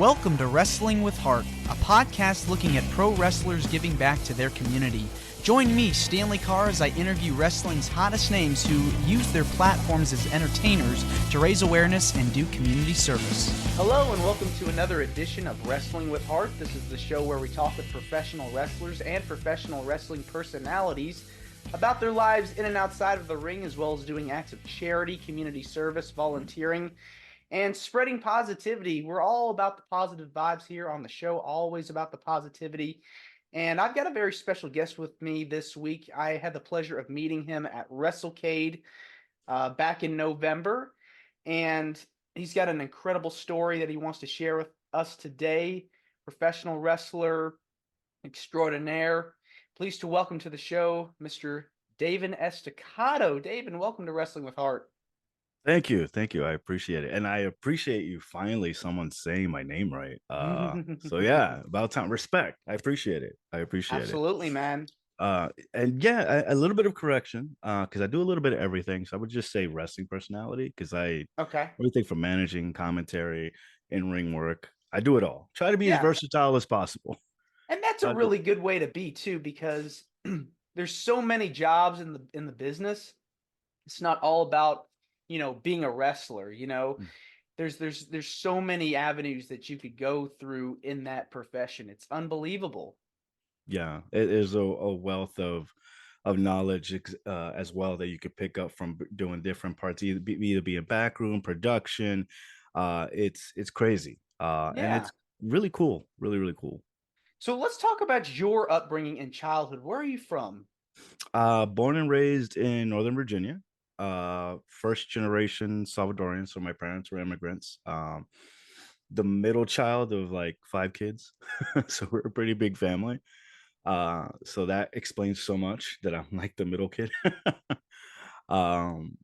Welcome to Wrestling with Heart, a podcast looking at pro wrestlers giving back to their community. Join me, Stanley Carr, as I interview wrestling's hottest names who use their platforms as entertainers to raise awareness and do community service. Hello and welcome to another edition of Wrestling with Heart. This is the show where we talk with professional wrestlers and professional wrestling personalities about their lives in and outside of the ring, as well as doing acts of charity, community service, volunteering, and spreading positivity. We're all about the positive vibes here on the show, always about the positivity. And I've got a very special guest with me this week. I had the pleasure of meeting him at Wrestlecade back in November. And he's got an incredible story that he wants to share with us today. Professional wrestler extraordinaire. Pleased to welcome to the show, Mr. Daven Estacado. Daven, welcome to Wrestling with Heart. Thank you. I appreciate it. And I appreciate you finally someone saying my name right. So yeah, about time. Respect. I appreciate it. Absolutely, man. And yeah, a little bit of correction, because I do a little bit of everything. So I would just say wrestling personality, because Okay. everything from managing, commentary, in-ring work. I do it all. Try to be as Yeah. versatile as possible. And that's a really good way to be too, because there's so many jobs in the business. It's not all about, being a wrestler, There's so many avenues that you could go through in that profession. It's unbelievable. Yeah, it is a wealth of knowledge as well that you could pick up from doing different parts, either be a backroom production. It's crazy, and Yeah. it's really cool, really cool. So let's talk about your upbringing and childhood. Where are you from? Born and raised in Northern Virginia, first generation Salvadorian, so my parents were immigrants. The middle child of like 5 kids, so we're a pretty big family. So that explains so much that I'm like the middle kid. um,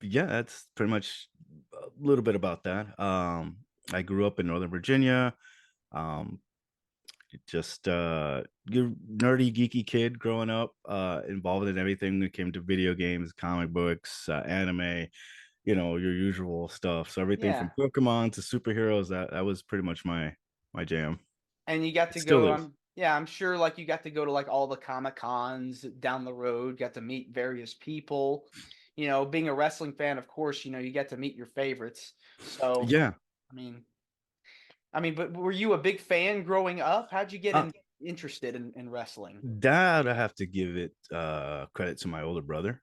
yeah, that's pretty much a little bit about that. I grew up in Northern Virginia. Um, just your nerdy, geeky kid growing up, involved in everything that came to video games, comic books, anime, your usual stuff. So everything Yeah. from Pokemon to superheroes, that was pretty much my jam. And you got It to still go, is. I'm sure like you got to go to like all the Comic Cons down the road, got to meet various people. Being a wrestling fan, of course, you get to meet your favorites. So, Yeah. I mean, but were you a big fan growing up? How'd you get Uh, interested in wrestling? That I have to give it credit to my older brother.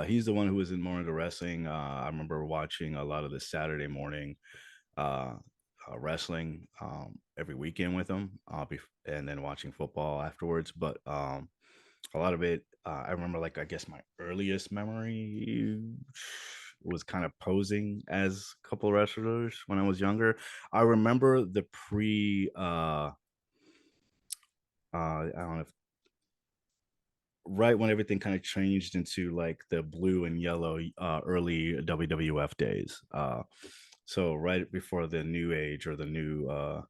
He's the one who was in more into wrestling. I remember watching a lot of the Saturday morning uh, wrestling every weekend with him, and then watching football afterwards. But a lot of it, I remember, like, I guess my earliest memory was kind of posing as a couple of wrestlers when I was younger. I remember the I don't know if right when everything kind of changed into like the blue and yellow early WWF days. So right before the new age or the new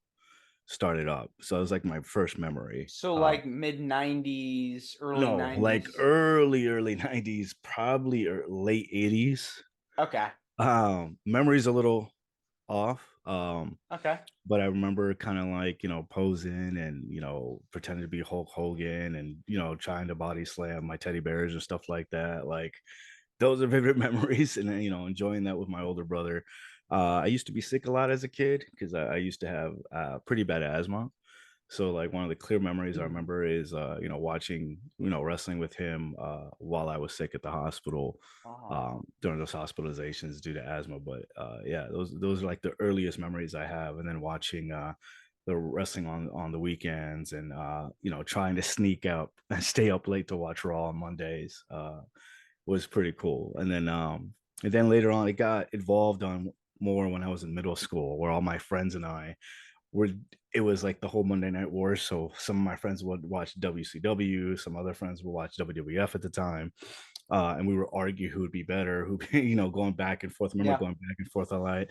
started up. So it was like my first memory. So like mid 90s, early No, like 90s. early 90s, probably late 80s. Okay. Memory's a little off. Okay. But I remember kind of like, posing and, pretending to be Hulk Hogan and, trying to body slam my teddy bears and stuff like that. Like, those are vivid memories. And then, enjoying that with my older brother. I used to be sick a lot as a kid because I used to have pretty bad asthma. So like one of the clear memories I remember is watching wrestling with him while I was sick at the hospital Wow. during those hospitalizations due to asthma. But yeah, those are like the earliest memories I have. And then watching the wrestling on the weekends and trying to sneak out and stay up late to watch Raw on Mondays was pretty cool. And then later on it got evolved on more when I was in middle school, where all my friends and I were it was like the whole Monday Night Wars. So some of my friends would watch WCW, some other friends would watch WWF at the time. And we would argue who would be better, who, going back and forth. I remember Yeah. going back and forth a lot,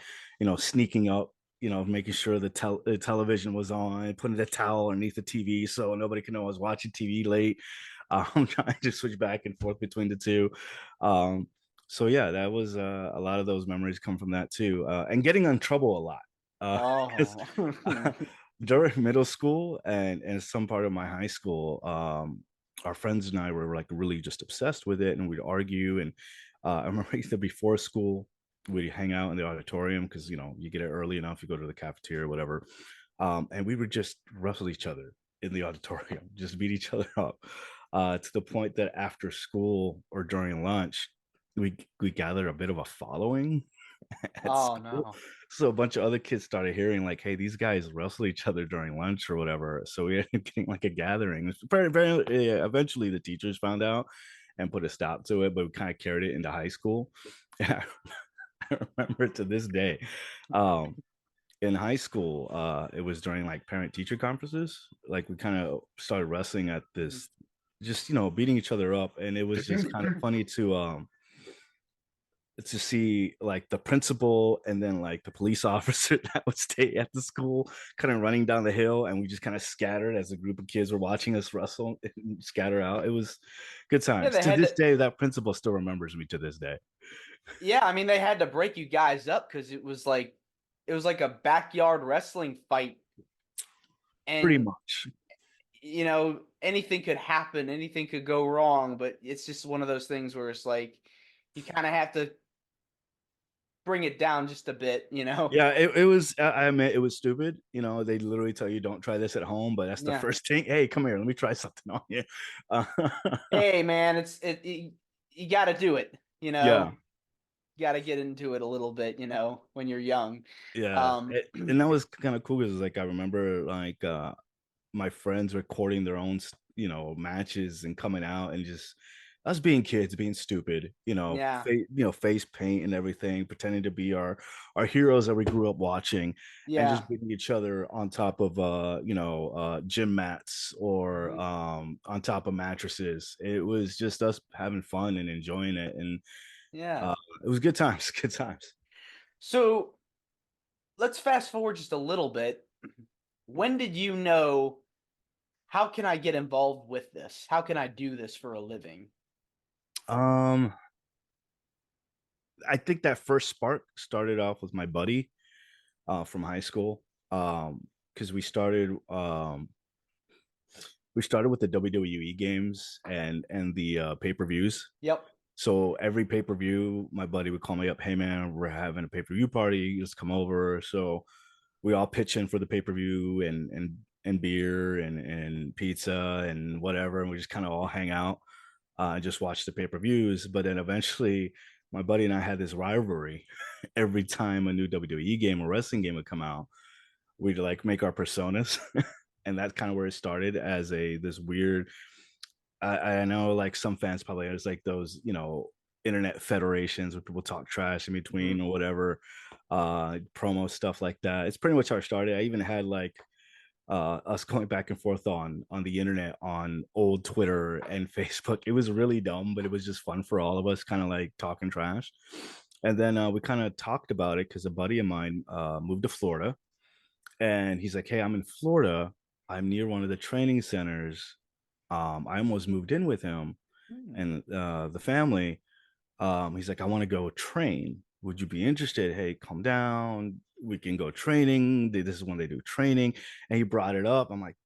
sneaking up, making sure the television was on, putting the towel underneath the TV so nobody could know I was watching TV late. I'm trying to switch back and forth between the two. So yeah, that was a lot of those memories come from that too. And getting in trouble a lot Because Oh. during middle school and some part of my high school, our friends and I were like really just obsessed with it, and we'd argue. And I remember either before school, we'd hang out in the auditorium because you get it early enough, you go to the cafeteria or whatever, and we would just wrestle each other in the auditorium, just beat each other up, to the point that after school or during lunch, we gathered a bit of a following at Oh school. no. So a bunch of other kids started hearing like, "Hey, these guys wrestle each other during lunch or whatever." So we ended up getting like a gathering. It's yeah, eventually, the teachers found out and put a stop to it, but we kind of carried it into high school. And I remember to this day, um, in high school, it was during like parent teacher conferences. Like we kind of started wrestling at this, just beating each other up, and it was just kind of funny to see like the principal and then like the police officer that would stay at the school kind of running down the hill, and we just kind of scattered as a group of kids were watching us wrestle and scatter out. It was good Yeah, times. they To had this to. day, that principal still remembers me to this day. Yeah, I mean they had to break you guys up because it was like a backyard wrestling fight, Pretty and much. anything could happen, anything could go wrong, but it's just one of those things where it's like you kind of have to bring it down just a bit. Yeah, it was. I admit it was stupid. They literally tell you don't try this at home, but that's the Yeah. first thing. Hey, come here, let me try something on you. Uh, Hey man, you got to do it, you yeah, know. You got to get into it a little bit, when you're young. yeah, Um and that was kind of cool because like I remember like my friends recording their own matches and coming out and just us being kids being stupid, yeah. face paint and everything, pretending to be our heroes that we grew up watching, and Yeah. just beating each other on top of gym mats or Mhm. on top of mattresses. It was just us having fun and enjoying it, and Yeah. uh it was good times. Good times. So, let's fast forward just a little bit. When did you know, how can I get involved with this? How can I do this for a living? um I think that first spark started off with my buddy from high school, because we started with the WWE games and the pay-per-views. Yep. So every pay-per-view, my buddy would call me up, "Hey man, we're having a pay-per-view party, just come over." So we all pitch in for the pay-per-view and beer and pizza and whatever, and we just kind of all hang out and just watch the pay-per-views. But then eventually my buddy and I had this rivalry. Every time a new WWE game or wrestling game would come out, we'd like make our personas. And that's kind of where it started as a this weird. I know like some fans probably there's like those internet federations where people talk trash in Mhm. between or whatever, promo stuff like that. It's pretty much how it started. I even had like us going back and forth on the internet on old Twitter and Facebook. It was really dumb, but it was just fun for all of us, kind of like talking trash. And then we kind of talked about it because a buddy of mine moved to Florida, and he's like, "Hey, I'm in Florida. I'm near one of the training centers. I almost moved in with him Hmm. and the family. He's like, I want to go train. Would you be interested? Hey, calm down. We can go training. This is when they do training." And he brought it up. I'm like,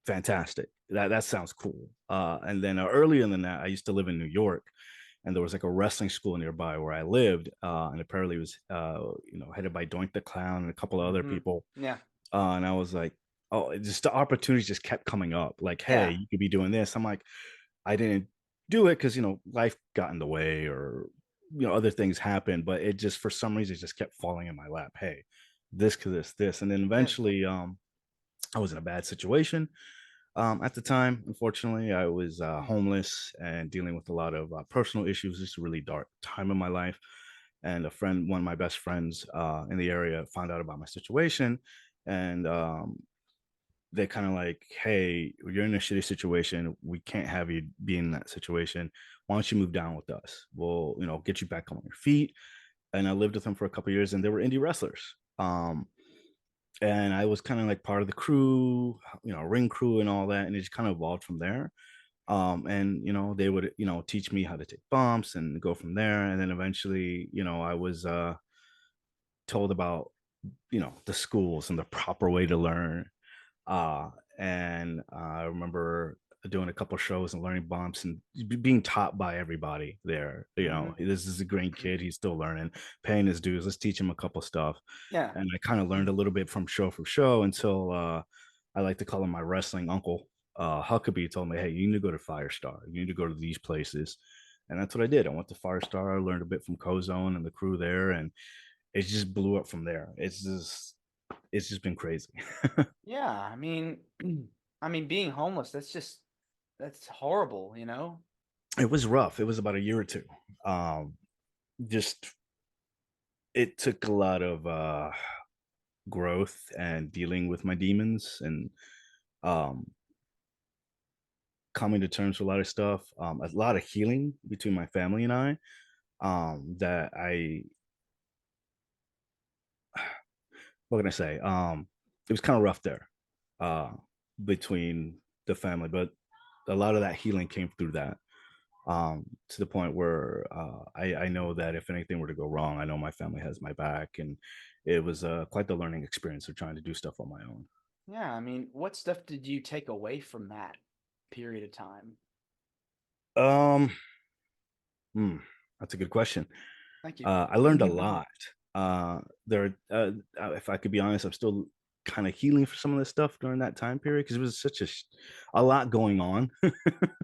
fantastic. That sounds cool. And then earlier than that, I used to live in New York, and there was like a wrestling school nearby where I lived, and apparently it was headed by Doink the Clown and a couple of other Mhm. people. Yeah. And I was like, oh, just the opportunities just kept coming up. Like, hey, Yeah. you could be doing this. I'm like, I didn't do it because life got in the way or other things happened, but it just for some reason it just kept falling in my lap. Hey, this, and then Yeah. eventually, I was in a bad situation. At the time, unfortunately, I was homeless and dealing with a lot of personal issues. It's a really dark time in my life. And one of my best friends in the area, found out about my situation, and they kind of like, "Hey, you're in a shitty situation. We can't have you be in that situation. Why don't you move down with us? We'll, get you back on your feet." And I lived with them for a couple of years, and they were indie wrestlers. And I was kind of like part of the crew, ring crew and all that, and it just kind of evolved from there. And they would teach me how to take bumps and go from there, and then eventually I was told about the schools and the proper way to learn. And I remember doing a couple shows and learning bumps and being taught by everybody there. Hmm. This is a great kid. He's still learning, paying his dues. Let's teach him a couple stuff. Yeah. And I kind of learned a little bit from show until I like to call him my wrestling uncle. Huckabee told me, hey, you need to go to Firestar. You need to go to these places. And that's what I did. I went to Firestar. I learned a bit from Cozone and the crew there, and it just blew up from there. It's just been crazy. Yeah. I mean, being homeless, that's horrible, you know? It was rough. It was about a year or two. Just it took a lot of growth and dealing with my demons and um, coming to terms with a lot of stuff. A lot of healing between my family and I. That I what can I say? It was kind of rough there uh, between the family, but a lot of that healing came through that. To the point where I know that if anything were to go wrong, I know my family has my back, and it was quite the learning experience of trying to do stuff on my own. Yeah. I mean, what stuff did you take away from that period of time? Um, hmm, that's a good question. Thank you. I learned a lot. There, if I could be honest, I'm still kind of healing for some of this stuff during that time period because it was such a lot going on.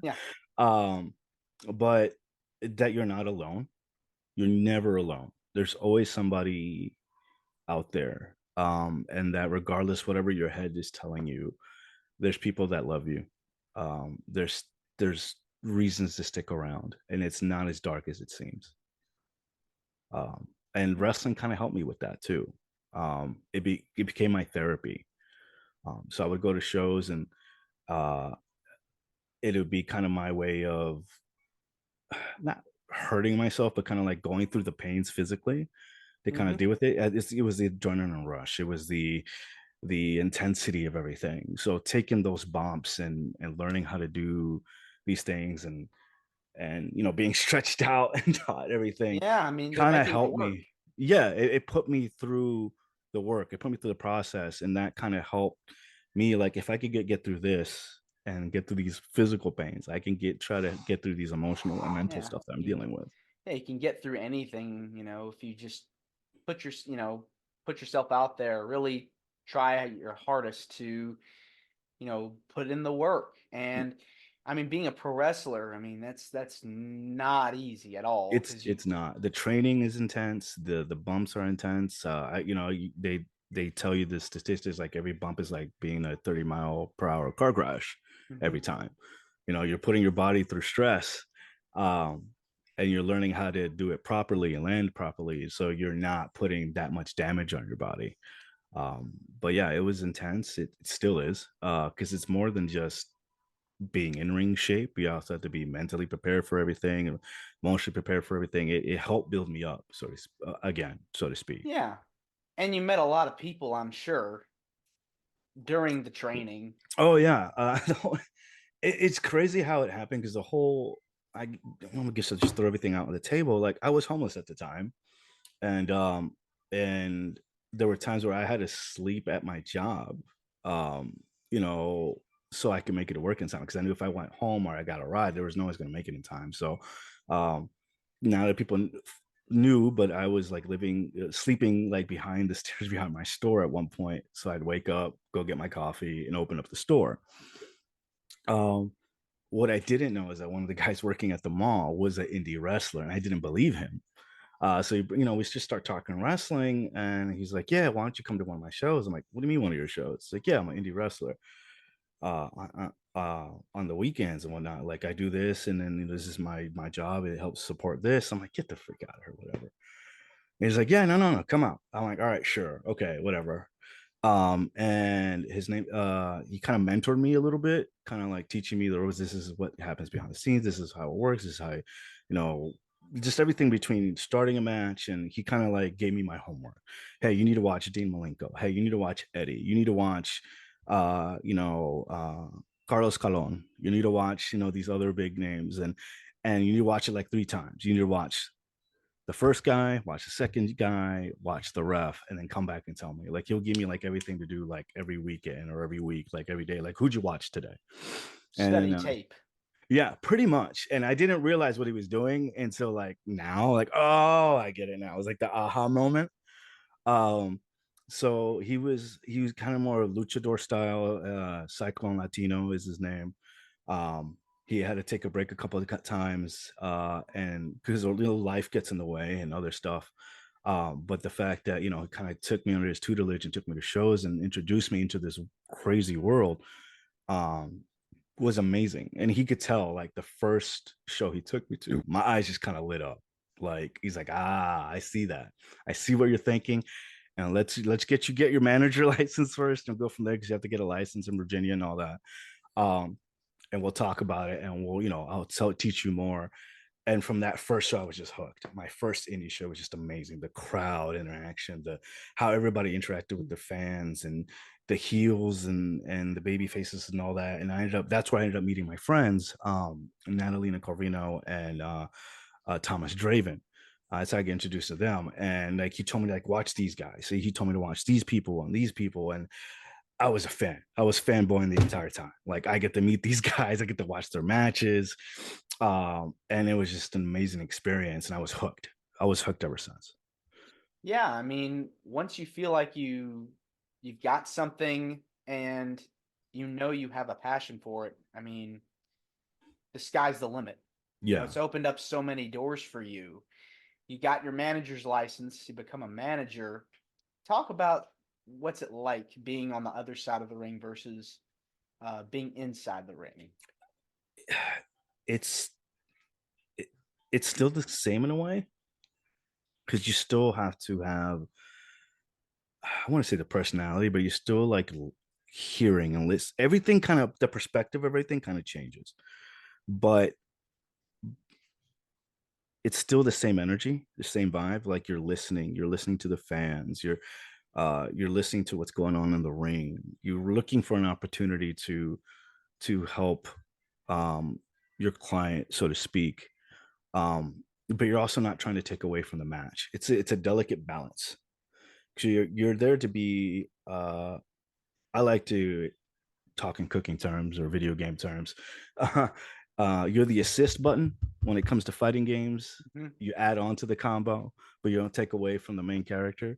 Yeah. um, but that you're not alone. You're never alone. There's always somebody out there, and that regardless whatever your head is telling you, there's people that love you. There's reasons to stick around, and it's not as dark as it seems. And wrestling kind of helped me with that too. It became my therapy. So I would go to shows, and uh, it would be kind of my way of not hurting myself, but kind of like going through the pains physically to kind of Hmm. deal with it. It was the adrenaline rush. It was the intensity of everything. So taking those bumps and learning how to do these things and being stretched out and taught everything Yeah. I mean, they kind of make a lot of helped work. me. Yeah, it put me through the work. It put me through the process, and that kind of helped me. Like if I could get through this and get through these physical pains, I can try to get through these emotional and mental Yeah. stuff that I'm You, dealing with. yeah. You can get through anything, if you just put yourself out there, really try your hardest to, put in the work. And I mean, being a pro wrestler, I mean, that's not easy at all it's because you, it's not. The training is intense. The bumps are intense. They tell you the statistics, like every bump is like being a 30-mile-per-hour car crash Mhm. every time. You're putting your body through stress, um, and you're learning how to do it properly and land properly, so you're not putting that much damage on your body. But yeah, it was intense. It still is, because it's more than just being in ring shape. You also have to be mentally prepared for everything and emotionally prepared for everything. It helped build me up, again, so to speak. Yeah. And you met a lot of people, I'm sure, during the training. Oh yeah, it's crazy how it happened because I, I guess I'll just throw everything out on the table. Like I was homeless at the time, and and there were times where I had to sleep at my job, um, you know, so I could make it to work in time because I knew if I went home or I got a ride, there was no one's going to make it in time. So um, now that people knew, but I was like sleeping like behind the stairs behind my store at one point. So I'd wake up, go get my coffee, and open up the store. Um, what I didn't know is that one of the guys working at the mall was an indie wrestler, and I didn't believe him. So we just start talking wrestling, and he's like, "Yeah, why don't you come to one of my shows?" I'm like, "What do you mean one of your shows?" It's like, "Yeah, I'm an indie wrestler. On the weekends and whatnot. Like I do this, and then this is my job. It helps support this." I'm like, "Get the freak out of here, whatever." And he's like, "Yeah, no, no, no, come out." I'm like, "All right, sure, okay, whatever." And his name, he kind of mentored me a little bit, kind of like teaching me the ropes. This is what happens behind the scenes. This is how it works. This is how, know, just everything between starting a match. And he kind of like gave me my homework. Hey, you need to watch Dean Malenko. Hey, you need to watch Eddie. You need to watch, uh, you know, uh, Carlos Colon. You need to watch, these other big names, and you need to watch it like 3 times. You need to watch the first guy, watch the second guy, watch the ref, and then come back and tell me. Like he'll give me like everything to do like every weekend or every week, like every day. Like who'd you watch today? Study And tape. yeah, pretty much. And I didn't realize what he was doing until like now. Like, oh, I get it now. It was like the aha moment. Um, so he was kind of more luchador style. Cyclone Latino is his name. Um, he had to take a break a couple of times, and because a little life gets in the way and other stuff. But the fact that he kind of took me under his tutelage and took me to shows and introduced me into this crazy world, um, was amazing. And he could tell, like the first show he took me to, my eyes just kind of lit up. Like he's like, I see that. I see what you're thinking, and let's get your manager license first and go from there because you have to get a license in Virginia and all that. Um, and we'll talk about it, and I'll teach you more. And from that first show, I was just hooked. My first indie show was just amazing. The crowd interaction, the how everybody interacted with the fans and the heels and the baby faces and all that. And that's where I ended up meeting my friends, Natalina Corvino and Thomas Draven. That's how I get introduced to them. And like he told me to like watch these guys. So he told me to watch these people and these people. And I was a fan. I was fanboying the entire time. Like I get to meet these guys, I get to watch their matches. And it was just an amazing experience. And I was hooked. I was hooked ever since. Yeah, I mean, once you feel like you've got something and you have a passion for it, I mean, the sky's the limit. Yeah. It's opened up so many doors for you. You got your manager's license, you become a manager. Talk about what's it like being on the other side of the ring versus being inside the ring. It's it, it's still the same in a way because you still have to have, I want to say the personality, but you still like hearing and listen. Everything kind of the perspective of everything kind of changes, but it's still the same energy, the same vibe. Like you're listening to the fans, you're listening to what's going on in the ring. You're looking for an opportunity to help um your client, so to speak. But you're also not trying to take away from the match. It's a delicate balance. So you're there to be I like to talk in cooking terms or video game terms. You're the assist button when it comes to fighting games. Mm-hmm. You add on to the combo, but you don't take away from the main character.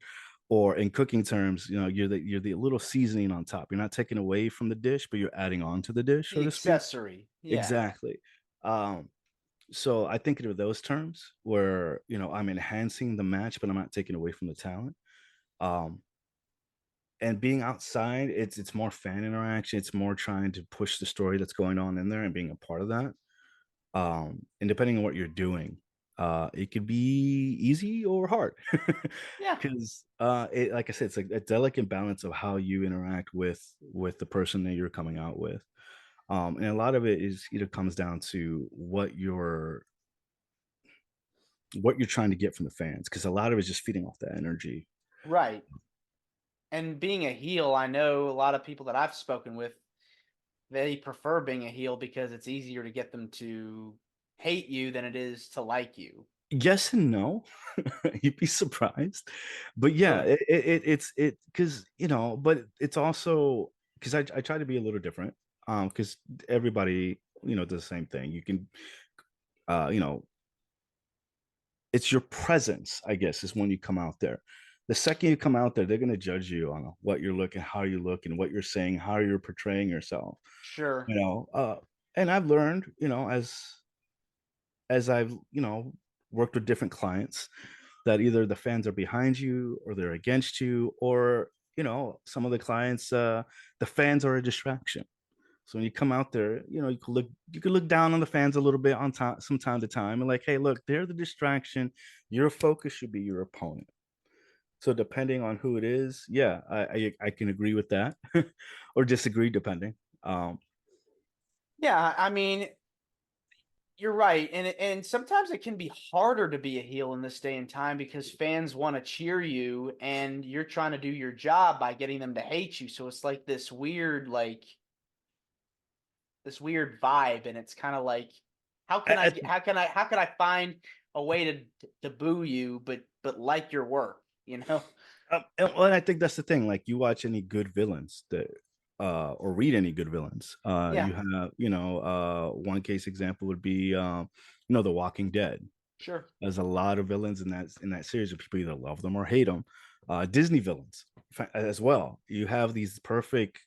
Or in cooking terms, you're the little seasoning on top. You're not taking away from the dish, but you're adding on to the dish, so The to speak. accessory. Yeah. Exactly. Um, so I think of those terms where I'm enhancing the match, but I'm not taking away from the talent. Um, and being outside, it's more fan interaction. It's more trying to push the story that's going on in there and being a part of that. And depending on what you're doing, it could be easy or hard Yeah. because it, like I said, it's like a delicate balance of how you interact with the person that you're coming out with. And a lot of it is comes down to what you're trying to get from the fans, because a lot of it's just feeding off that energy. Right. And being a heel, I know a lot of people that I've spoken with, they prefer being a heel because it's easier to get them to hate you than it is to like you. Yes and no. You'd be surprised, but yeah, Really? it's because but it's also because I try to be a little different, because everybody does the same thing. You can uh you know it's your presence, I guess, is when you come out there. The second you come out there, they're going to judge you on what you're looking, how you look, and what you're saying, how you're portraying yourself. Sure. you know uh and I've learned, as I've worked with different clients, that either the fans are behind you or they're against you, or some of the clients, the fans are a distraction. So when you come out there, you could look down on the fans a little bit on time, from time to time, and like, hey, look, they're the distraction. Your focus should be your opponent. So depending on who it is, yeah, I can agree with that, or disagree depending. um Yeah, I mean, you're right. And sometimes it can be harder to be a heel in this day and time because fans want to cheer you and you're trying to do your job by getting them to hate you. So it's like this weird vibe, and it's kind of like how can I at, get how can I find a way to boo you, but like your work, you know? And I think that's the thing. Like you watch any good villains that, or read any good villains. Yeah, You have, one case example would be, The Walking Dead. sure. There's a lot of villains in that series, and people either love them or hate them. Disney villains as well. You have these perfect,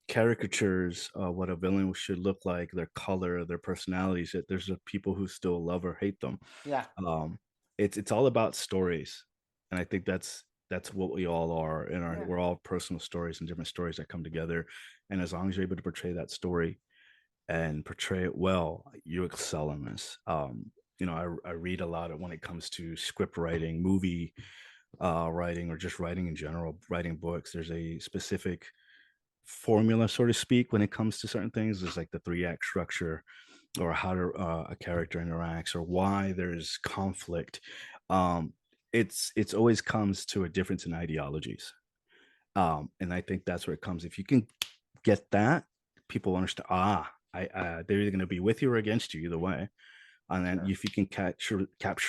caricatures of what a villain should look like, their color, their personalities. That there's people who still love or hate them. Yeah, Um, it's all about stories, and I think that's what we all are. yeah, We're all personal stories and different stories that come together. And as long as you're able to portray that story and portray it well, you excel in this. I read a lot of when it comes to script writing, movie writing, or just writing in general, writing books. There's a specific formula, so to speak, when it comes to certain things. There's like the 3 act structure, or how to, a character interacts, or why there's conflict. Um, it's always comes to a difference in ideologies, and I think that's where it comes. If you can get that, people understand. They're either going to be with you or against you, either way. And then sure. if you can capture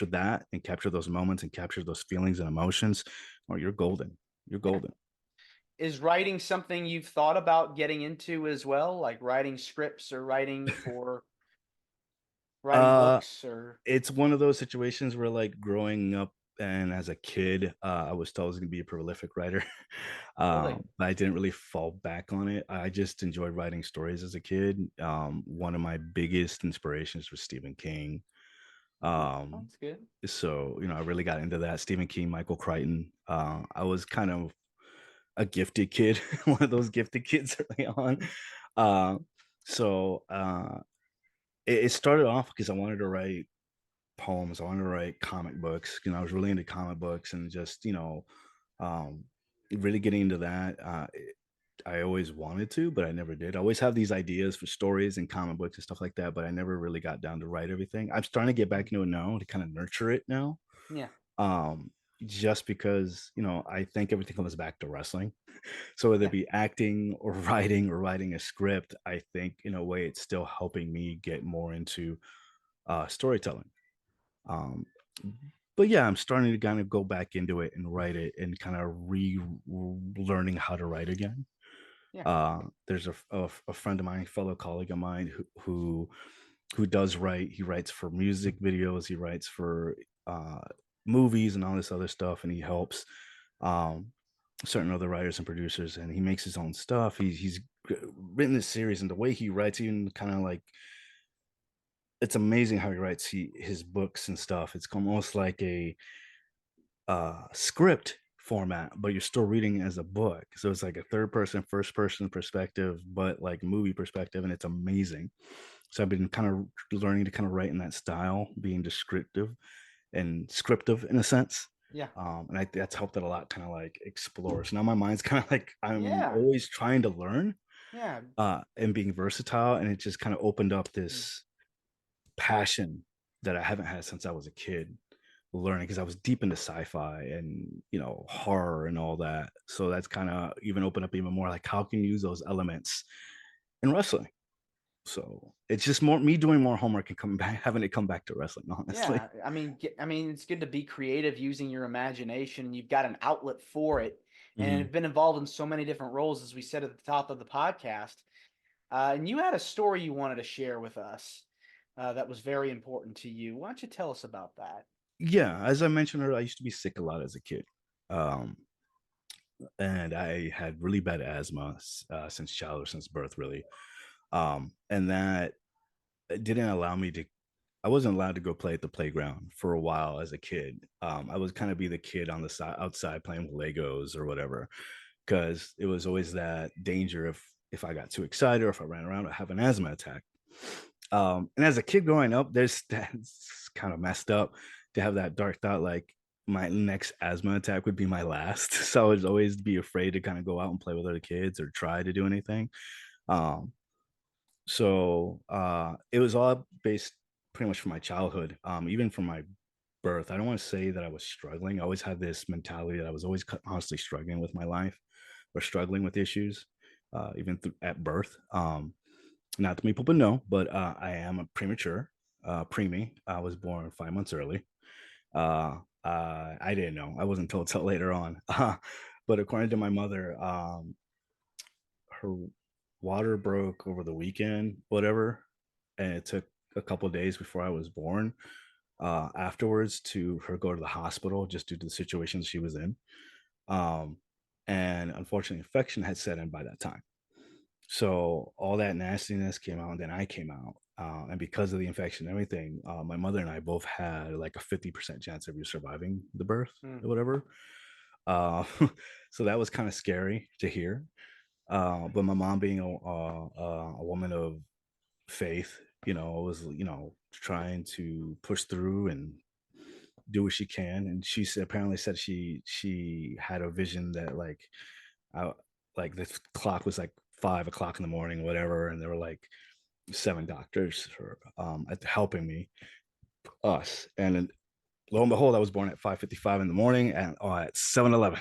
that and capture those moments and capture those feelings and emotions, well, you're golden. You're Yeah. golden. Is writing something you've thought about getting into as well, like writing scripts or writing Uh, books or it's one of those situations where, like, growing up and as a kid, I was told I was going to be a prolific writer. really? But I didn't really fall back on it. I just enjoyed writing stories as a kid. One of my biggest inspirations was Stephen King. Oh, Um, that's good. so I really got into that. Stephen King, Michael Crichton. I was kind of a gifted kid, one of those gifted kids early on. Uh, so it started off because I wanted to write poems. I wanted to write comic books. I was really into comic books, and just, um, really getting into that. I always wanted to, but I never did. I always have these ideas for stories and comic books and stuff like that, but I never really got down to write everything. I'm starting to get back into it now, to kind of nurture it now. Yeah, Um, just because, I think everything comes back to wrestling. So whether it yeah, be acting or writing a script, I think in a way it's still helping me get more into storytelling. Um, but yeah, I'm starting to kind of go back into it and write it, and kind of learning how to write again. yeah. There's a friend of mine, fellow colleague of mine, who does write. He writes for music videos. He writes for uh, movies and all this other stuff, and he helps um, certain other writers and producers. And he makes his own stuff. He's written this series, and the way he writes, even kind of like, it's amazing how he writes his books and stuff. It's almost like a script format, but you're still reading it as a book. So it's like a third person, first person perspective, but like movie perspective, and it's amazing. So I've been kind of learning to kind of write in that style, being descriptive and scriptive in a sense. Yeah, And that's helped it a lot, kind of like explore. So now my mind's kind of like, I'm yeah, always trying to learn, yeah, and being versatile, and it just kind of opened up mm, this passion that I haven't had since I was a kid, learning, because I was deep into sci-fi and, horror and all that. So that's kind of even opened up even more, like, how can you use those elements in wrestling? So it's just more me doing more homework and coming back, having it come back to wrestling, honestly. yeah. I mean, it's good to be creative using your imagination. You've got an outlet for it, and Mhm. have been involved in so many different roles, as we said at the top of the podcast. And you had a story you wanted to share with us that was very important to you. Why don't you tell us about that? Yeah, as I mentioned earlier, I used to be sick a lot as a kid. Um, and I had really bad asthma since childhood, since birth, really. And that didn't allow me to, I wasn't allowed to go play at the playground for a while as a kid. I was kind of be the kid on the side outside playing with Legos or whatever, because it was always that danger if I got too excited, or if I ran around, I'd have an asthma attack. And as a kid growing up, that's kind of messed up to have that dark thought, like my next asthma attack would be my last. So I would always be afraid to kind of go out and play with other kids or try to do anything. Um, so it was all based pretty much from my childhood, even from my birth. I don't want to say that I was struggling. I always had this mentality that I was always constantly struggling with my life, or struggling with issues, even at birth. Not that many people know, but I am a premature. preemie. I was born 5 months early. I didn't know. I wasn't told till later on. But according to my mother, her water broke over the weekend, whatever, and it took a couple of days before I was born. Afterwards, to her go to the hospital just due to the situation she was in. Um, and unfortunately, infection had set in by that time. So all that nastiness came out, and then I came out. And because of the infection and everything, my mother and I both had like a 50% chance of you surviving the birth or whatever. Uh, so that was kind of scary to hear. But my mom being a woman of faith, was, trying to push through and do what she can. And she apparently said she had a vision that I, like the clock was like 5 o'clock in the morning, whatever, and there were like seven doctors helping me, us, and then, lo and behold, I was born at 5:55 in the morning and at 7:11.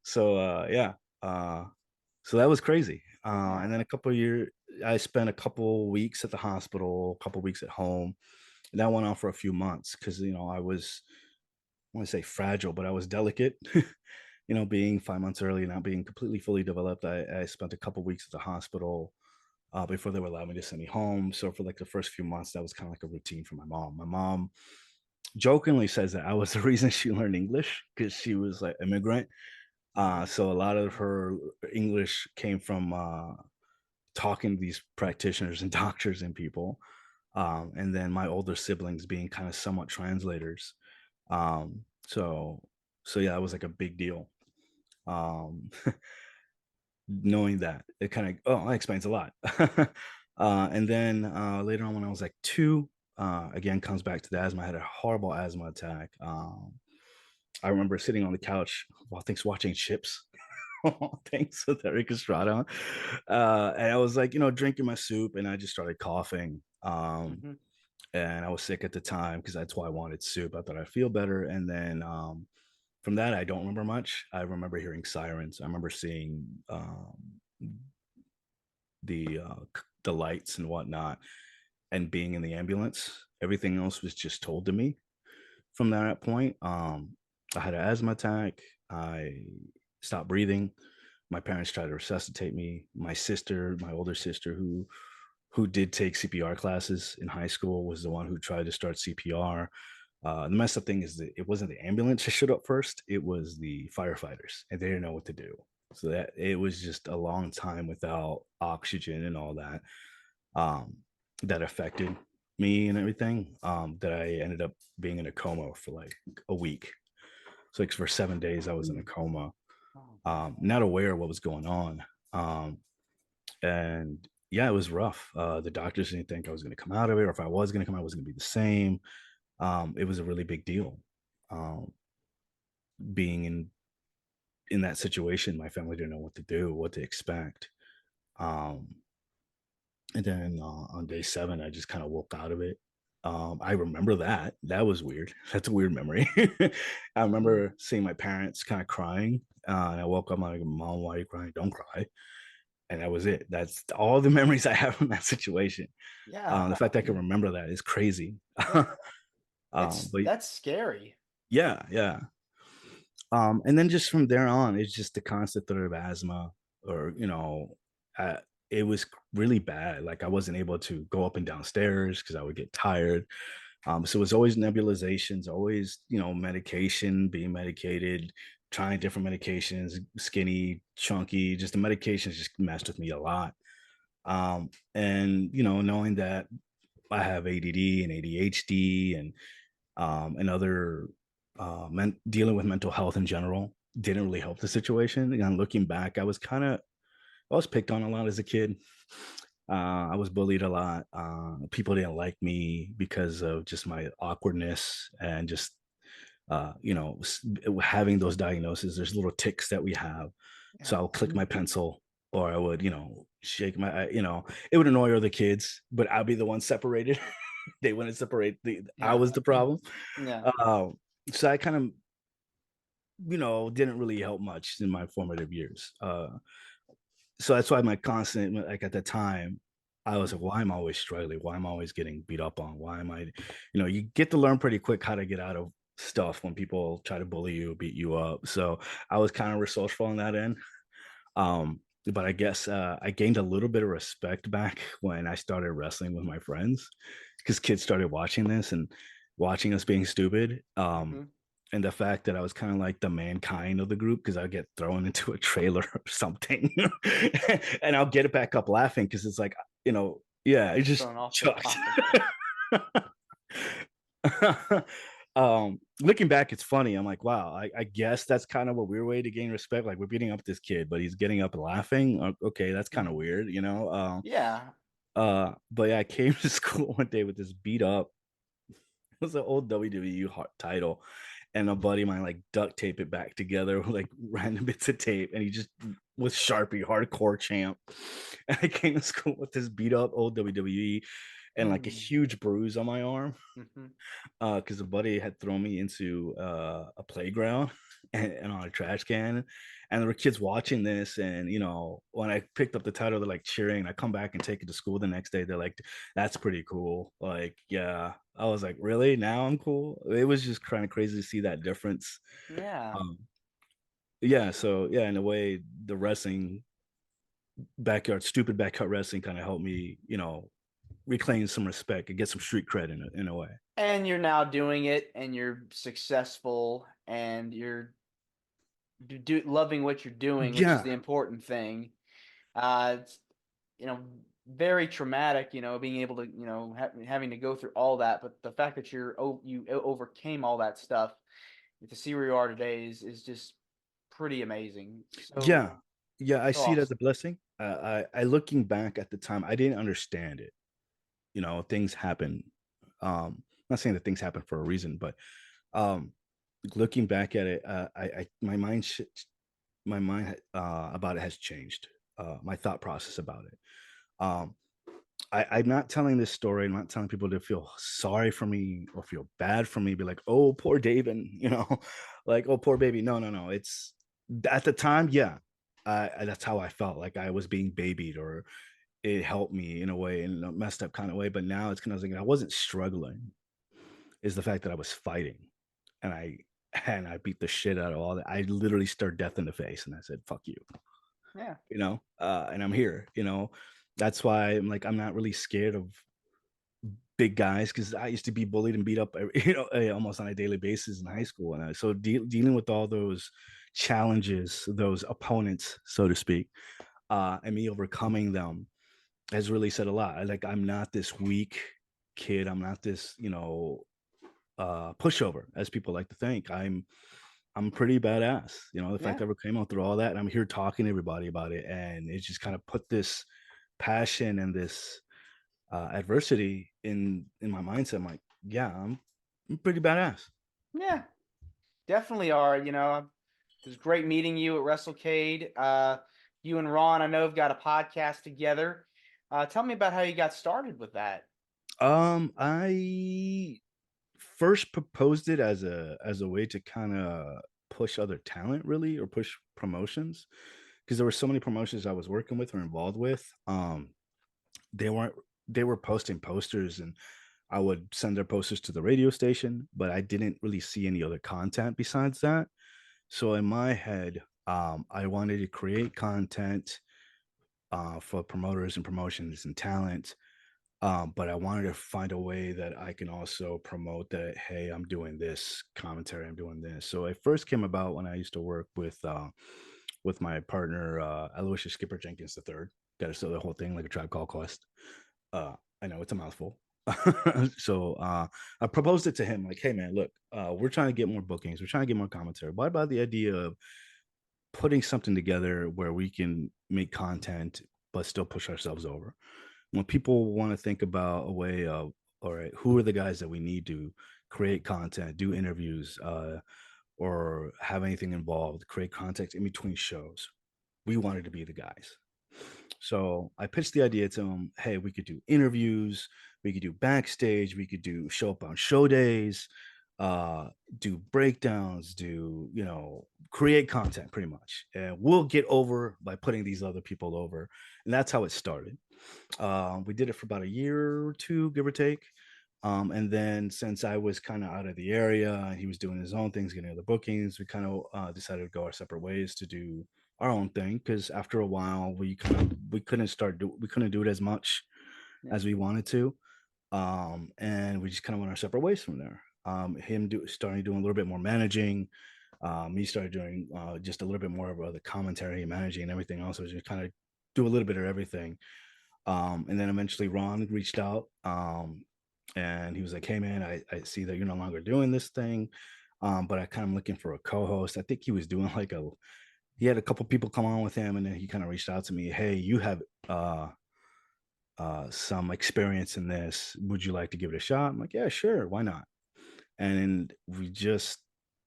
So yeah, so that was crazy. And then a couple of years, I spent a couple weeks at the hospital, a couple weeks at home. And that went on for a few months because I was, I want to say fragile, but I was delicate. Being 5 months early, not being completely fully developed, I spent a couple weeks at the hospital before they would allow me to send me home. So for like the first few months, that was kind of like a routine for my mom. My mom jokingly says that I was the reason she learned English because she was like immigrant. So a lot of her English came from talking to these practitioners and doctors and people. And then my older siblings being kind of somewhat translators. Um, so so yeah, it was like a big deal. Um, Knowing that it kind of that explains a lot. And then later on when I was like two, again comes back to the asthma. I had a horrible asthma attack. I remember sitting on the couch while things watching Chips. Thanks with Eric Estrada. And I was like, drinking my soup and I just started coughing. And I was sick at the time because that's why I wanted soup. I thought I'd feel better. And then from that, I don't remember much. I remember hearing sirens. I remember seeing the the lights and whatnot, and being in the ambulance. Everything else was just told to me from that point. I had an asthma attack. I stopped breathing. My parents tried to resuscitate me. My sister, my older sister, who did take CPR classes in high school, was the one who tried to start CPR. The messed up thing is that it wasn't the ambulance that showed up first; it was the firefighters, and they didn't know what to do. So that it was just a long time without oxygen and all that. Um, that affected me and everything. That I ended up being in a coma for like a week. So like for 7 days, I was in a coma, not aware of what was going on. And yeah, it was rough. The doctors didn't think I was going to come out of it, or if I was going to come out, it was going to be the same. It was a really big deal. Being in that situation, my family didn't know what to do, what to expect. Um, and then on day 7, I just kind of woke out of it. I remember that. That was weird. That's a weird memory. I remember seeing my parents kind of crying. And I woke up, I'm like, Mom, why are you crying? Don't cry. And that was it. That's all the memories I have from that situation. The fact that I can remember that is crazy. But That's scary. yeah, yeah. And then just from there on, it's just the constant threat of asthma, or uh, it was really bad. Like I wasn't able to go up and down stairs because I would get tired. So it was always nebulizations, always medication, being medicated, trying different medications, skinny, chunky. Just the medications just messed with me a lot. And knowing that I have ADD and ADHD and other dealing with mental health in general didn't really help the situation. And looking back, I was picked on a lot as a kid. I was bullied a lot. People didn't like me because of just my awkwardness and just having those diagnoses. There's little tics that we have. So I'll click my pencil, or I would shake my it would annoy other kids, but I'll be the one separated. They wouldn't separate. I was the problem. Yeah. So I kind of didn't really help much in my formative years. So that's why my constant, like at the time, I was like, why am I always struggling? Why am I always getting beat up on? Why am I, you get to learn pretty quick how to get out of stuff when people try to bully you, beat you up. So I was kind of resourceful on that end. But I guess I gained a little bit of respect back when I started wrestling with my friends because kids started watching this and watching us being stupid. Mhm. And the fact that I was kind of like the mankind of the group because I'd get thrown into a trailer or something and I'll get it back up laughing because it's like, yeah, it just Thrown off the chucked. topic. Looking back, it's funny. I'm like, wow, I guess that's kind of a weird way to gain respect. Like we're beating up this kid, but he's getting up and laughing. Okay, that's kind of Mhm. weird, Yeah. But yeah, I came to school one day with this beat up. It was an old WWE title, and a buddy of mine like duct tape it back together with like random bits of tape, and he just was Sharpie hardcore champ. And I came to school with this beat up old WWE and like a Mm. huge bruise on my arm Mhm. because a buddy had thrown me into a playground and on a trash can, and there were kids watching this. And when I picked up the title, they're like cheering. I come back and take it to school the next day. They're like, "That's pretty cool." Like, yeah, I was like, "Really? Now I'm cool." It was just kind of crazy to see that difference. Yeah. Um, yeah, so yeah, in a way, the wrestling stupid backyard wrestling, kind of helped me, reclaim some respect and get some street cred in a way. And you're now doing it, and you're successful, and you're loving what you're doing, which is Yeah, the important thing. It's, very traumatic, being able to, having to go through all that, but the fact that you overcame all that stuff to see where you are today is just pretty amazing. So yeah, yeah. I so see it as a awesome. blessing. I looking back at the time, I didn't understand it. Things happen. Not saying that things happen for a reason, but um, looking back at it, my mind about it has changed. My thought process about it. Um, I'm not telling this story. I'm not telling people to feel sorry for me or feel bad for me. Be like, oh, poor David, like, oh, poor baby. No, no, no. It's at the time, yeah. That's how I felt. Like I was being babied, or it helped me in a way, in a messed up kind of way. But now it's kind of like I wasn't struggling. Is the fact that I was fighting, and I beat the shit out of all that. I literally stared death in the face, and I said, "Fuck you." Yeah. And I'm here. That's why I'm not really scared of big guys because I used to be bullied and beat up, almost on a daily basis in high school, and so dealing with all those challenges, those opponents, so to speak, and me overcoming them has really said a lot. I'm not this weak kid. I'm not this, pushover, as people like to think. I'm pretty badass. The fact Yeah. I ever came out through all that, and I'm here talking to everybody about it, and it just kind of put this passion and this adversity in my mindset. I'm like, yeah, I'm pretty badass. Yeah. Definitely are. It was great meeting you at Wrestlecade. You and Ron, I know, have got a podcast together. Tell me about how you got started with that. I first proposed it as a way to kind of push other talent, really, or push promotions, because there were so many promotions I was working with or involved with. They weren't they were posting posters, and I would send their posters to the radio station, but I didn't really see any other content besides that. So in my head, I wanted to create content for promoters and promotions and talent, but I wanted to find a way that I can also promote that, hey, I'm doing this commentary, I'm doing this. So it first came about when I used to work with my partner, Aloysius Skipper Jenkins the third. Got to sell the whole thing like a Tribe Called Quest. I know it's a mouthful. So I proposed it to him, like, hey man, look, we're trying to get more bookings, we're trying to get more commentary. What about the idea of putting something together where we can make content but still push ourselves over? When people want to think about a way of, all right, who are the guys that we need to create content, do interviews, or have anything involved, create content in between shows, we wanted to be the guys. So I pitched the idea to him, hey, we could do interviews, we could do backstage, we could do show up on show days, do breakdowns, create content pretty much. And we'll get over by putting these other people over. And that's how it started. We did it for about a year or two, give or take. And then since I was kind of out of the area and he was doing his own things, getting other bookings, we kind of decided to go our separate ways to do our own thing. Because after a while, we couldn't do it as much as we wanted to, and we just kind of went our separate ways from there. Starting doing a little bit more managing. Me started doing just a little bit more of the commentary and managing and everything else. So just kind of do a little bit of everything. And then eventually Ron reached out, and he was like, "Hey man, I see that you're no longer doing this thing, but I kind of looking for a co-host." I think he was doing he had a couple people come on with him, and then he kind of reached out to me, "Hey, you have some experience in this. Would you like to give it a shot?" I'm like, "Yeah, sure, why not?" And we just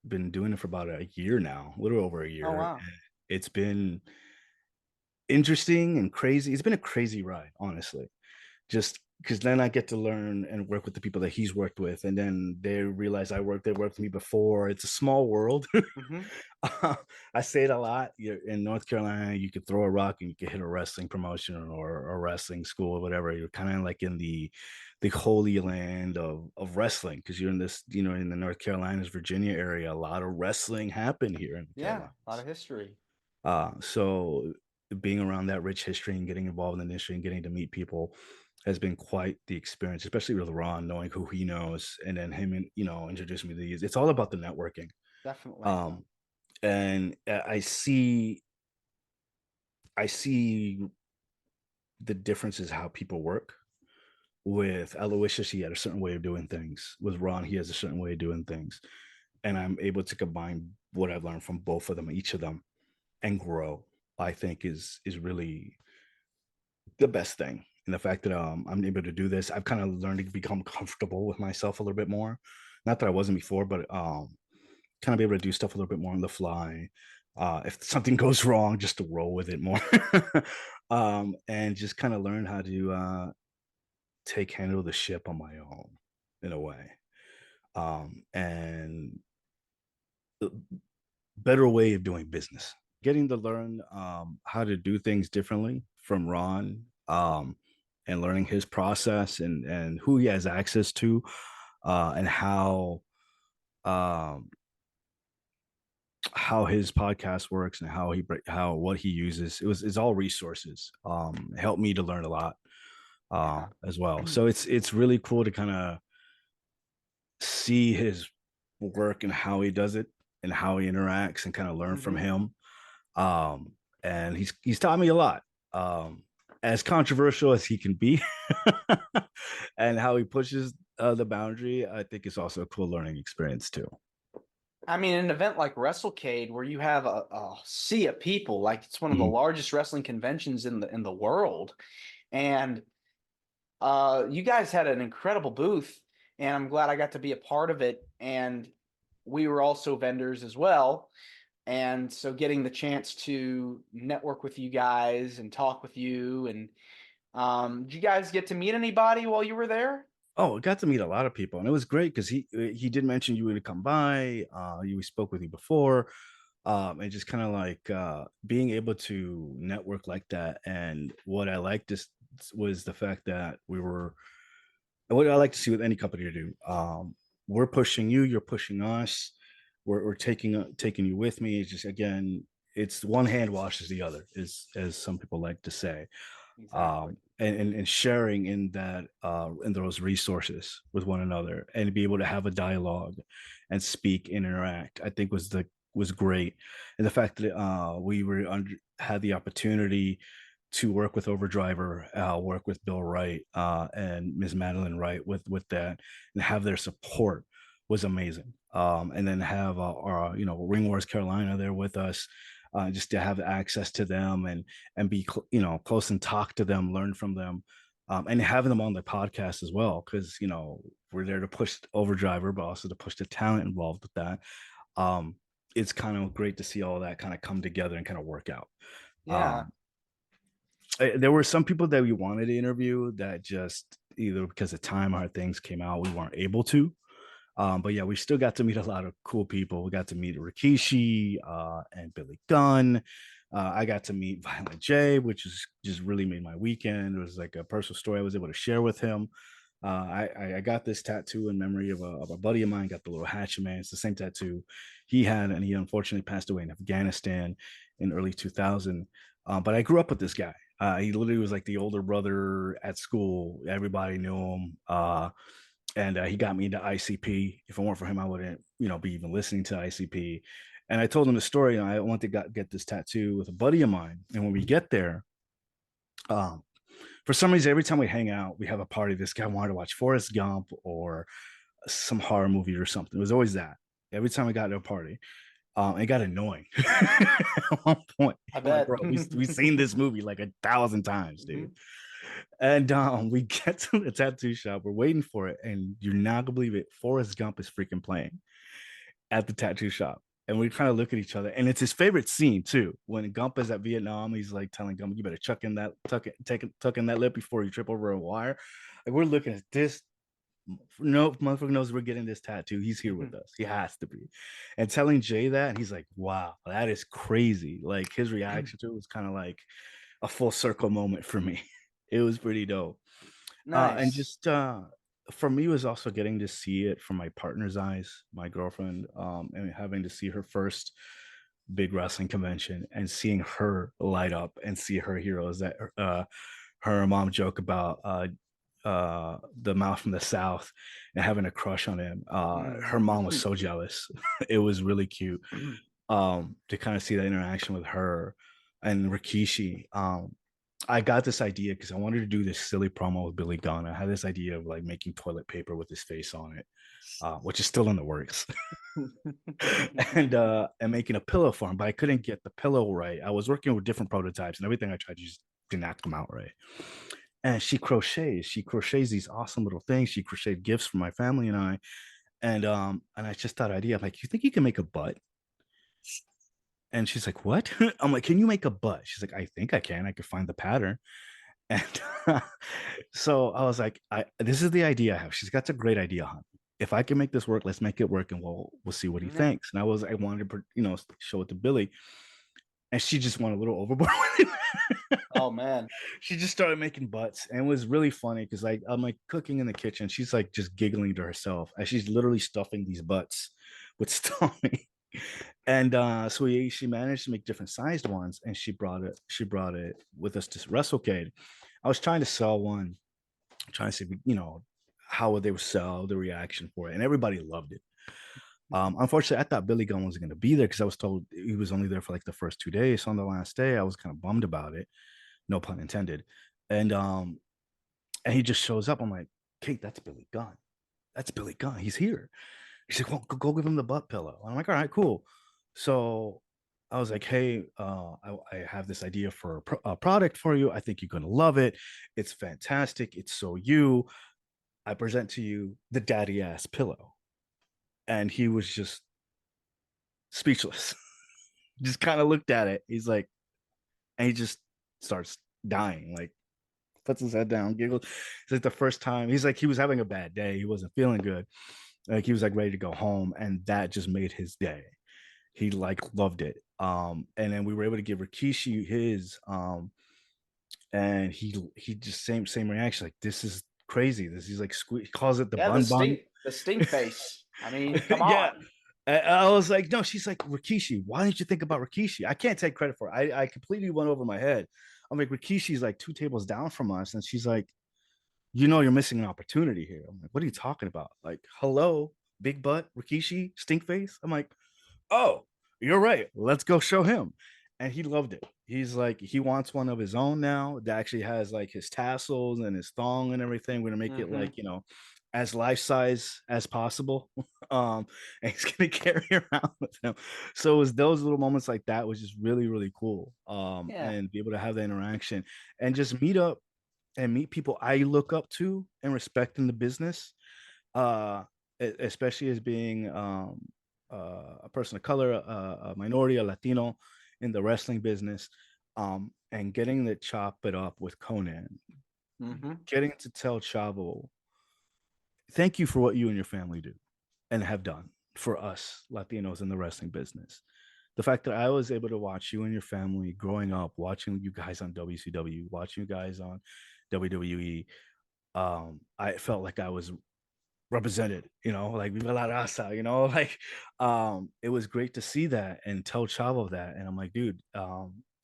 been doing it for about a year now, a little over a Oh year. wow. And it's been interesting and crazy. It's been a crazy ride, honestly. Just because then I get to learn and work with the people that he's worked with, and then they realize they worked with me before. It's a small world. Hmm. I say it a lot. You're in North Carolina, you could throw a rock and you could hit a wrestling promotion or a wrestling school or whatever. You're kind of like in the holy land of wrestling, because you're in this, in the North Carolinas, Virginia area. A lot of wrestling happened here in the Yeah, a lot Carolinas. of history. So being around that rich history and getting involved in the industry and getting to meet people has been quite the experience, especially with Ron, knowing who he knows, and then him, and introducing me to these. It's all about the networking. Definitely. Um, and I see the differences how people work. With Aloysius, he had a certain way of doing things. With Ron, he has a certain way of doing things, and I'm able to combine what I've learned from both of them, each of them, and grow. I think is really the best thing. And the fact that I'm able to do this, I've kind of learned to become comfortable with myself a little bit more. Not that I wasn't before, but kind of be able to do stuff a little bit more on the fly. If something goes wrong, just to roll with it more. And just kind of learn how to handle the ship on my own in a way. And better way of doing business. Getting to learn how to do things differently from Ron, and learning his process and who he has access to, and um, how his podcast works and how what he uses. It's all resources. Helped me to learn a lot Yeah. as well. So it's really cool to kind of see his work and how he does it and how he interacts and kind of learn from Hmm. him. Um, and he's taught me a lot. As controversial as he can be, and how he pushes the boundary, I think it's also a cool learning experience too. I mean, an event like Wrestlecade, where you have a sea of people, like it's one of the Mhm. largest wrestling conventions in the world, and you guys had an incredible booth, and I'm glad I got to be a part of it. And we were also vendors as well, and so getting the chance to network with you guys and talk with you, and did you guys get to meet anybody while you were there? Oh, I got to meet a lot of people, and it was great because he did mention you would come by. We spoke with you before, and just kind of like being able to network like that. And what I liked this was the fact that what I like to see with any company to do. We're pushing you, you're pushing us. We're taking you with me. It's just, again, it's one hand washes the other, as some people like to say. Exactly. And sharing in those resources with one another, and be able to have a dialogue and speak and interact, I think was great. And the fact that we had the opportunity to work with Overdriver, work with Bill Wright, and Ms. Madeline Wright with that, and have their support was amazing. And then have our Ring Wars Carolina there with us, just to have access to them and be close and talk to them, learn from them, and having them on the podcast as well, because we're there to push Overdriver, but also to push the talent involved with that. Um, it's kind of great to see all that kind of come together and kind of work out. Yeah. Um, there were some people that we wanted to interview that just either because of time or things came out, we weren't able to. But yeah, we still got to meet a lot of cool people. We got to meet Rikishi and Billy Gunn. I got to meet Violent J, which is just really made my weekend. It was like a personal story I was able to share with him. I got this tattoo in memory of a buddy of mine. Got the little hatchet man. It's the same tattoo he had, and he unfortunately passed away in Afghanistan in early 2000. But I grew up with this guy. He literally was like the older brother at school. Everybody knew him. And he got me into ICP. If it weren't for him, I wouldn't, be even listening to ICP. And I told him the story. I wanted to get this tattoo with a buddy of mine. And when we get there, um, for some reason, every time we hang out, we have a party. This guy wanted to watch Forrest Gump or some horror movie or something. It was always that. Every time we got to a party, it got annoying at one point. I I'm like, bet. bro, we've seen this movie like 1,000 times, dude. And we get to the tattoo shop. We're waiting for it, and you're not gonna believe it. Forrest Gump is freaking playing at the tattoo shop, and we kind of look at each other. And it's his favorite scene too. When Gump is at Vietnam, he's like telling Gump, "You better tuck in that lip before you trip over a wire." Like we're looking at this. No motherfucker knows we're getting this tattoo. He's here with us. He has to be. And telling Jay that, and he's like, "Wow, that is crazy." Like his reaction to it was kind of like a full circle moment for me. It was pretty dope. And Nice. just for me, it was also getting to see it from my partner's eyes, my girlfriend, and having to see her first big wrestling convention and seeing her light up and see her heroes that her mom joke about the mouth from the south and having a crush on him. Her mom was so jealous. It was really cute to kind of see that interaction with her and Rikishi. I got this idea because I wanted to do this silly promo with Billy Gunn. I had this idea of like making toilet paper with his face on it, which is still in the works, and making a pillow for him, but I couldn't get the pillow right. I was working with different prototypes, and everything I tried just did not come out right. And she crochets. She crochets these awesome little things. She crocheted gifts for my family and I. And I just thought idea. I'm like, you think you can make a butt? And she's like, what? I'm like, can you make a butt? She's like, I think I can. I could find the pattern. And so I was like, this is the idea I have. She's got a great idea, hon. If I can make this work, let's make it work, and we'll see what he Yeah. thinks. And I wanted to, show it to Billy, and she just went a little overboard with it. Oh man. She just started making butts, and it was really funny because I'm like cooking in the kitchen. She's like just giggling to herself as she's literally stuffing these butts with stuffing. And so she managed to make different sized ones, and she brought it with us to Wrestlecade. I was trying to sell one, trying to see, how would they sell, the reaction for it, and everybody loved it. Unfortunately, I thought Billy Gunn wasn't going to be there because I was told he was only there for like the first 2 days. So on the last day, I was kind of bummed about it, no pun intended. And he just shows up. I'm like, Kate, that's Billy Gunn. That's Billy Gunn. He's here. He's like, well, go give him the butt pillow. And I'm like, all right, cool. So I was like, hey, I have this idea for a product for you. I think you're going to love it. It's fantastic. It's so you. I present to you the daddy ass pillow. And he was just speechless. Just kind of looked at it. He's like, and he just starts dying, like puts his head down, giggles. It's like the first time he's like, he was having a bad day. He wasn't feeling good. Like he was like ready to go home. And that just made his day. He like loved it. And then we were able to give Rikishi his, and he just same reaction. Like, this is crazy. He's like, he calls it the bun bun. The stink face. I mean, come Yeah. on. I was like, no, she's like, Rikishi, why didn't you think about Rikishi? I can't take credit for it. I completely went over my head. I'm like, Rikishi's like 2 tables down from us. And she's like, you're missing an opportunity here. I'm like, what are you talking about? Like, hello, big butt, Rikishi, stink face. I'm like, oh, you're right. Let's go show him. And he loved it. He's like, he wants one of his own now that actually has like his tassels and his thong and everything. We're gonna make it like, as life size as possible. And he's gonna carry around with him. So it was those little moments like that was just really, really cool. Yeah. And be able to have that interaction and just meet up and meet people I look up to and respect in the business. Especially as being a person of color, a minority, a Latino in the wrestling business, and getting to chop it up with Conan, getting to tell Chavo, thank you for what you and your family do. and have done for us Latinos in the wrestling business. The fact that I was able to watch you and your family growing up, watching you guys on WCW, watching you guys on WWE, I felt like I was represented, like Viva la Raza, like it was great to see that and tell Chavo that. And I'm like, dude,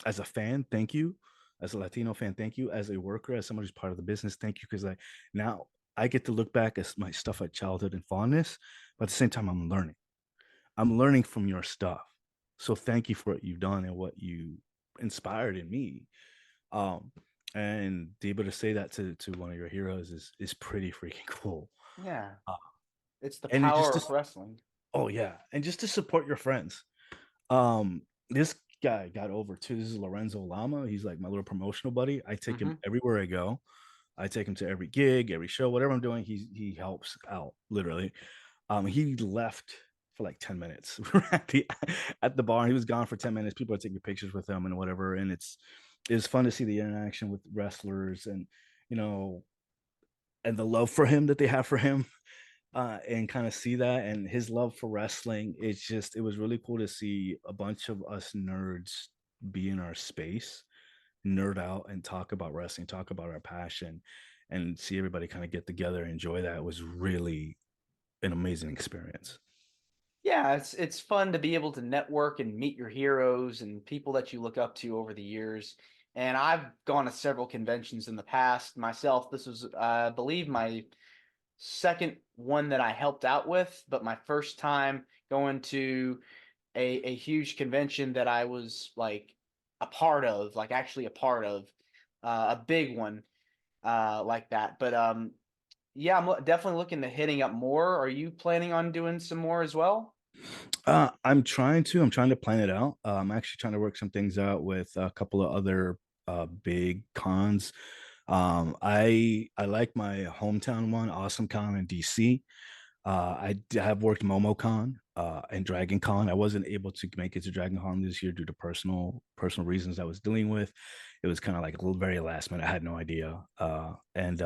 as a fan, thank you. As a Latino fan, thank you. As a worker, as someone who's part of the business, thank you. Because like now I get to look back at my stuff at childhood and fondness, but at the same time, I'm learning. I'm learning from your stuff. So thank you for what you've done and what you inspired in me. Um, and to be able to say that to one of your heroes is pretty freaking cool. Yeah, Uh, it's the and it power just of wrestling. oh yeah, and just to support your friends. This guy got over too. This is Lorenzo Lama. He's like my little promotional buddy. I take him everywhere I go. I take him to every gig, every show, whatever I'm doing. He helps out literally. He left for like 10 minutes at the bar. He was gone for 10 minutes. People are taking pictures with him and whatever. And it's fun to see the interaction with wrestlers and you know and the love for him that they have for him, and kind of see that and his love for wrestling. It was really cool to see a bunch of us nerds be in our space, nerd out and talk about wrestling, talk about our passion, and see everybody kind of get together and enjoy that. It was really an amazing experience. Yeah, it's fun to be able to network and meet your heroes and people that you look up to over the years. And I've gone to several conventions in the past myself. This was, I believe, my second one that I helped out with, but my first time going to a huge convention that I was like a part of, like actually a part of, a big one like that. But yeah, definitely looking to hitting up more. Are you planning on doing some more as well? I'm trying to plan it out. I'm actually trying to work some things out with a couple of other big cons. I like my hometown one, Awesome Con in DC. Have worked MomoCon and Dragon Con. I wasn't able to make it to Dragon Con this year due to personal reasons I was dealing with. It was kind of like a little very last minute. I had no idea, and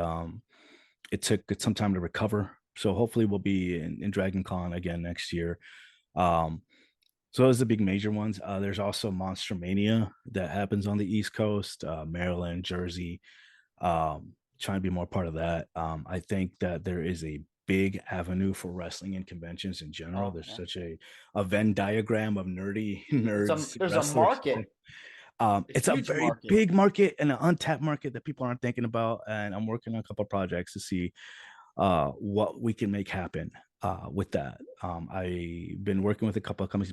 it took some time to recover. So hopefully we'll be in Dragon Con again next year. Um, so those are the big major ones. There's also Monster Mania that happens on the East Coast, Maryland, Jersey. Trying to be more part of that. I think that there is a big avenue for wrestling and conventions in general. Oh, There's yeah. such a Venn diagram of nerdy nerds, There's a wrestlers. market, a It's a huge very market. big market and an untapped market that people aren't thinking about. And I'm working on a couple of projects to see what we can make happen with that. I've been working with a couple of companies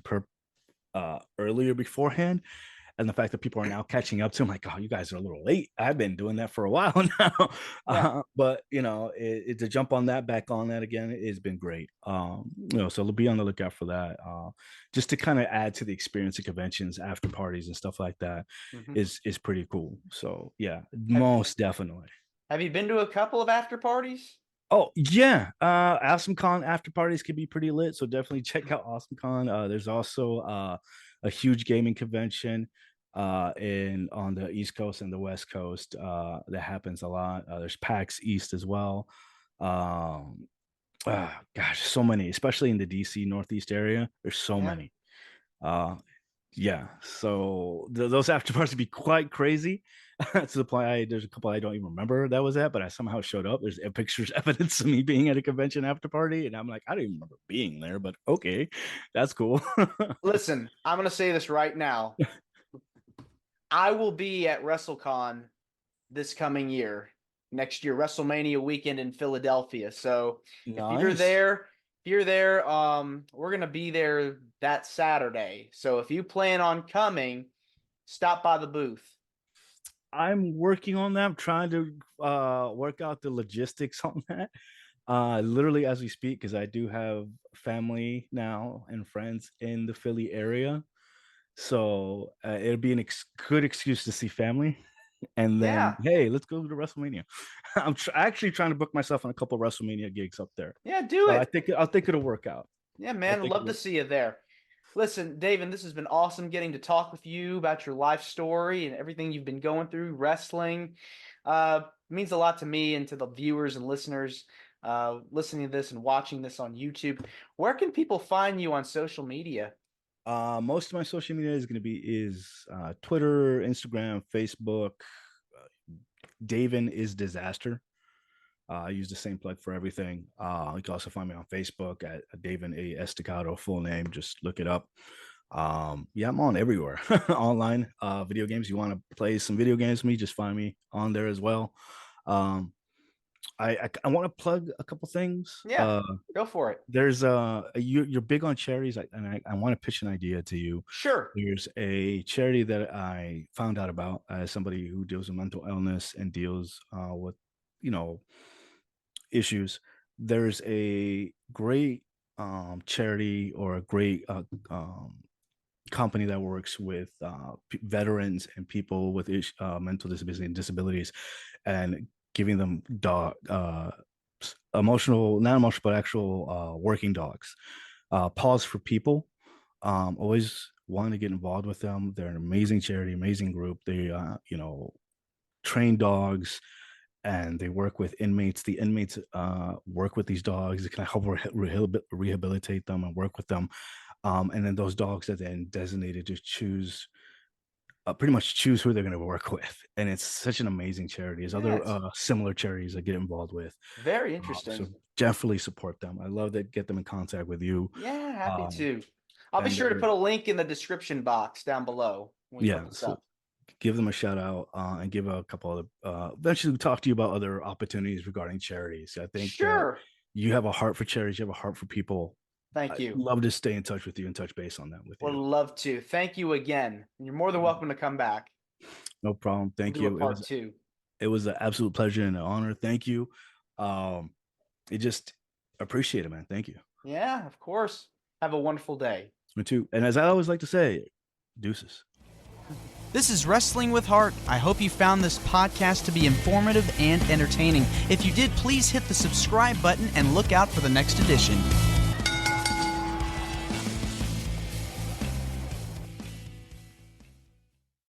earlier beforehand, and the fact that people are now catching up to him, like, oh, you guys are a little late. I've been doing that for a while now. Yeah. But to jump on that, back on that again, it's been great. So be on the lookout for that. Just to kind of add to the experience of conventions, after parties and stuff like that Hmm. is pretty cool. So yeah, Have most definitely. Have you been to a couple of after parties? Oh yeah, AwesomeCon after parties can be pretty lit, so definitely check out AwesomeCon. There's also a huge gaming convention in on the East Coast and the West Coast that happens a lot. There's PAX East as well. Um, Gosh, so many, especially in the DC Northeast area. There's so Yeah. many. Uh, yeah, so those after parties would be quite crazy to the point there's a couple I don't even remember that was at, but I somehow showed up. There's pictures, evidence of me being at a convention after party, and I'm like, I don't even remember being there, but okay, that's cool. Listen, I'm gonna say this right now. I will be at WrestleCon this coming year, next year, WrestleMania weekend in Philadelphia. So Nice. if you're there, we're gonna be there that Saturday. So if you plan on coming, stop by the booth. I'm working on that. I'm trying to work out the logistics on that. Literally as we speak, because I do have family now and friends in the Philly area. So it'll be good excuse to see family. And then, Yeah, hey, let's go to WrestleMania. I'm actually trying to book myself on a couple of WrestleMania gigs up there. yeah, do So it. I think it'll work out. Yeah, I man, think love to see you there. Listen, David, this has been awesome getting to talk with you about your life story and everything you've been going through, wrestling. It means a lot to me and to the viewers and listeners. listening to this and watching this on YouTube, where can people find you on social media? Most of my social media is going to be Twitter, Instagram, Facebook. Daven is Disaster. I use the same plug for everything. You can also find me on Facebook at Daven Estacado, full name. Just look it up. Yeah, I'm on everywhere online. Video games. You want to play some video games with me? Just find me on there as well. I want to plug a couple things. Yeah, go for it. There's you're big on charities, and I want to pitch an idea to you. Sure. There's a charity that I found out about as somebody who deals with mental illness and deals with, issues. There's a great charity or a great company that works with veterans and people with mental disabilities and disabilities, and giving them emotional, not emotional, but actual working dogs. Paws for People. Always wanted to get involved with them. They're an amazing charity, amazing group. They, train dogs, and they work with inmates. The inmates work with these dogs. They can help rehabilitate them and work with them. And then those dogs are then designated to pretty much choose who they're going to work with. And it's such an amazing charity. There's other similar charities I get involved with. Very interesting. So definitely support them. I love that. Get them in contact with you. Yeah, happy to. I'll be sure to put a link in the description box down below. So give them a shout out and give a couple other, eventually talk to you about other opportunities regarding charities. I think you have a heart for charities. You have a heart for people. Thank you. I'd love to stay in touch with you and touch base on that with you. Would love to. Thank you again. You're more than welcome to come back. No problem. Thank you. Part two. It was an absolute pleasure and an honor. Thank you. Appreciate it, man. Thank you. Yeah, of course. Have a wonderful day. Me too. And as I always like to say, deuces. This is Wrestling with Heart. I hope you found this podcast to be informative and entertaining. If you did, please hit the subscribe button and look out for the next edition.